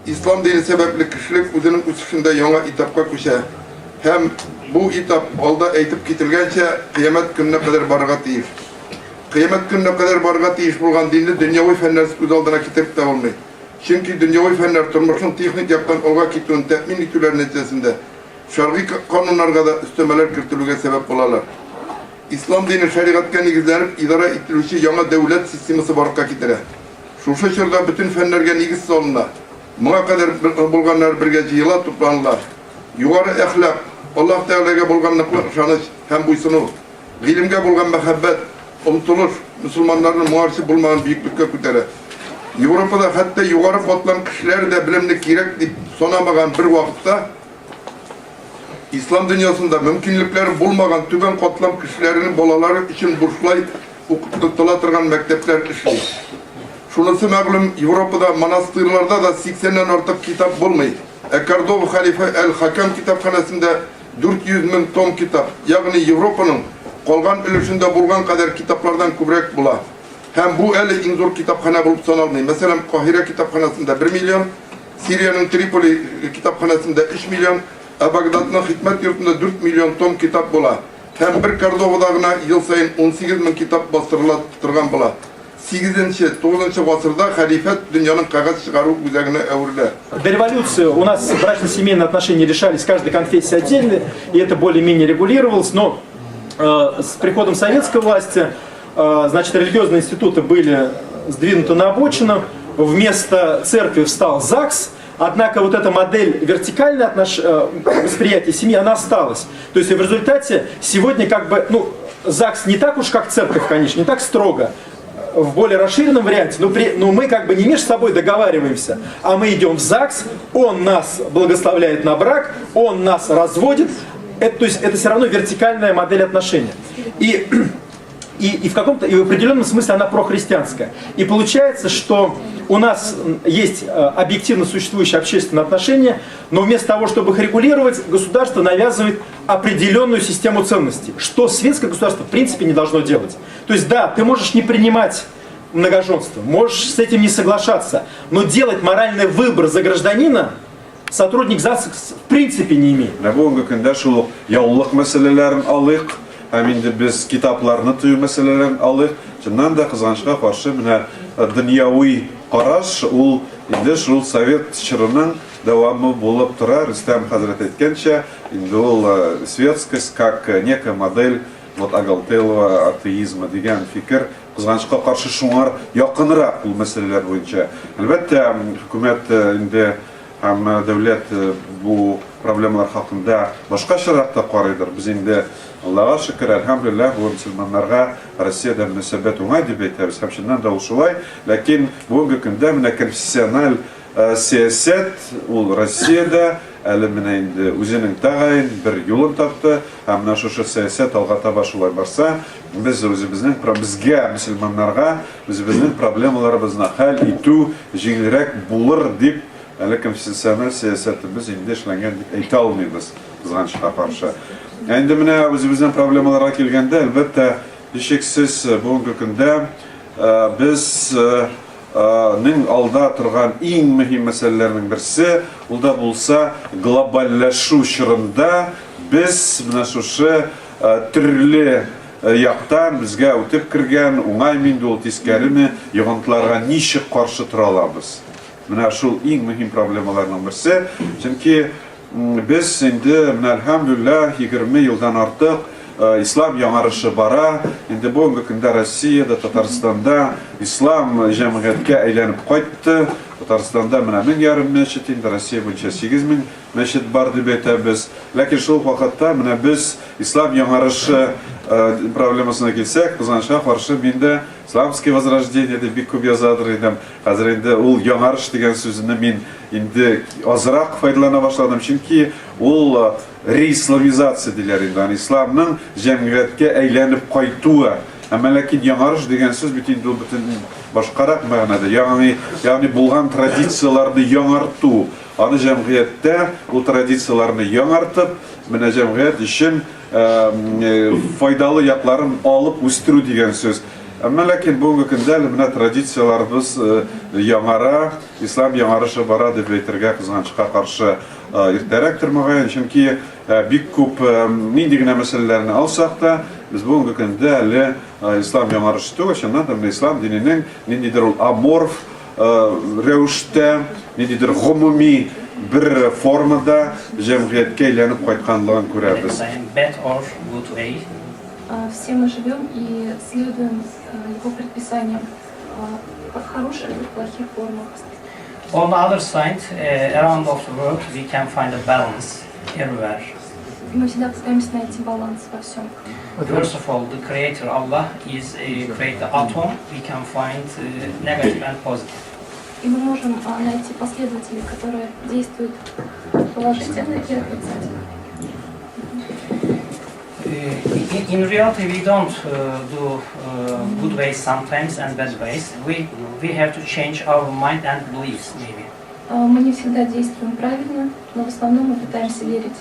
İslam dini sebepli kişilik üzerinin üstünde yana itapka kuşa. Hem bu itap alda eğitip kitilgençe kıyamet gününe kadar barıga tiyir. Kıyamet gününe kadar barıga tiyir bulgan dinli dünyavi fenler üz aldına kitirip de olmayı. Çünkü dünyavi fenler turmuşun teknik yaptan olga kittiğini temin itüler neticesinde şarkı kanunlarga da üstemeler kırtılığa sebep olarlar. İslam dini şeriatga negizlenip idara ettilişi yana devlet sistemisi barıkka kitire. Şuşa çırda bütün fenlerge negiz salınlar. Muğa kadar bulganlar birge jıyıla toplanırlar. Yukarı ahlak, Allah Teala'ya bulganlıklı şanış hem buysunu, ilimge bulgan mehabbet, umtuluş, Müslümanların muharisi bulmayan büyüklükle kütere. Avrupa'da hatta yukarı kotlan kişiler de bilimlik gerek deyip sonamagan bir vakitte İslam dünyasında mümkünlükleri bulmagan tüben kotlan kişilerinin bolaları için burslay okuttuğuna tırgan mektepler işliyor. Şunası mağlum Avrupa'da manastırlarda da 80'den artık kitap bulmayı. Ekardov Halife el-Hakam kitaphanasında 400 bin tom kitap, yani Avrupa'nın kolgan ölüşünde bulgan kadar kitaplardan kübrek bula. Hem bu en zor kitaphane bulup sanalmayı. Mesela Kahire kitaphanasında 1 milyon, Suriye'nin Tripoli kitaphanasında 3 milyon, Bagdad'ın hikmet yurtunda 4 milyon tom kitap bula. Hem bir Kardova'dağına yıl sayın 18 bin kitap bastırılan bula. 8-9 asırda халифат dünyanın kağıt çıkarу güzelliğine evrildi. До революции у нас брачно-семейные отношения решались каждой конфессии отдельно, и это более-менее регулировалось, но с приходом советской власти, значит, религиозные институты были сдвинуты на обочину, вместо церкви встал ЗАГС, однако вот эта модель вертикальной восприятия семьи, она осталась. То есть в результате сегодня как бы, ну, ЗАГС не так уж как церковь, конечно, не так строго, в более расширенном варианте, но мы как бы не между собой договариваемся, а мы идем в ЗАГС, он нас благословляет на брак, он нас разводит, то есть это все равно вертикальная модель отношений. И в каком-то, и в определенном смысле она прохристианская. И получается, что у нас есть объективно существующие общественные отношения, но вместо того, чтобы их регулировать, государство навязывает определенную систему ценностей, что светское государство в принципе не должно делать. То есть да, ты можешь не принимать многоженство, можешь с этим не соглашаться, но делать моральный выбор за гражданина сотрудник ЗАГС в принципе не имеет. Hem indi biz kitaplarını tüyü meselelerini alır. Çından da kızançlığa karşı dünyavi qaraş ul indi şu Sovet çırının devamı bulup durar. Rüstem Hazret etkençe indi ul svetskost как некая модель вот оголтелого атеизма деген fikir kızançlığa karşı şunlar yakınırak bu meseleler boyunca. Elbette hükümet indi hem devlet bu problemler hakkında başka şartlarda qaraydır. Biz indi Allah'a şükür, elhamdülillah, bu Müslümanlarga Rusya'da münasebet ona dip etiriz. Hemşinden de oluşulay. Lakin bugünkü günde mine konfesyonel siyaset ol Rusya'da elimine indi özünün tağayın bir yolun taptı. Hem şu siyaset algata başulay barsa, biz özümüzün bizge Müslümanlarga özümüzün problemlarımızı hal etu jingirek bulur dip konfesyonel siyasetimiz indi işlengen ete almayız kızgançlığa karşı. Endi mine özümüzün problemalara kelgende elbette düşeksiz bugünkü günde biz ning alda turgan eng mühim meselelerinin birisi ul da bulsa globalleşu şırında biz mine şuşu türlü yaqtan bizge ötüp kirgen oңай mindi ol teskarimi yığıntılarga nişik karşı tura alabız. Mine şu eng mühim problemalarının birisi. Çünkü biz şimdi elhamdülillah 20 yıldan artık İslam yaڭarışı bara. Şimdi bugünkü günde Rusya'da, Tatarstan'da İslam cemiyetke aylanıp qaytdı. Tatarstan'da mine 1,5 meşit, şimdi Rusya boyunca 8 bin meşit bar dip etebez. Lakin şu vakitte mine biz İslam yaڭarışı problemasına kelsek, kızançlığa karşı mende İslamskiy возрождение de bik köp yazadır idim. Hazır indi ul yaڭarış degan sözünü men indi azırak faydalana başladım. Çünkü ul reislamizasiya diler indi. Yani İslamның cemiyetke aylanıp qaytuı. Ama lakin yaڭarış degan söz bütün başkarak ma'nada. Yani bulgan tradisiyalarını yaڭartу. Аны cemiyette bu tradisiyalarını yaڭartıp, mine cemiyet için faydalı yaklarını alıp üstürü degan söz. Әмма ләкин бүгенге көндә менә традицияларыбыз яңара, ислам яңарышы бара дип әйтергә кызганычка каршы иртәрәк тормаган, чөнки бик күп нинди генә мәсьәләләрне алсак та, без бүгенге көндә әле ислам яңарышы түгел, чыннан да ислам диненең ниндидер ул аморф рәвештә, ниндидер гомуми бер формада җәмгыятькә әйләнеп кайтканлыгын күрәбез. Bad or good way. Все мы живем и следуем его предписаниям в хороших и в плохих формах. On the other side, around of the world, we can find a balance everywhere. Мы всегда пытаемся найти баланс во всем. First of all, the creator Allah is create the atom. We can find negative and positive. И мы можем найти последователей, которые действуют положительно и отрицательно. In reality, we don't do good ways sometimes and bad ways. We have to change our mind and beliefs, maybe. Мы не всегда действуем правильно, но в основном мы пытаемся верить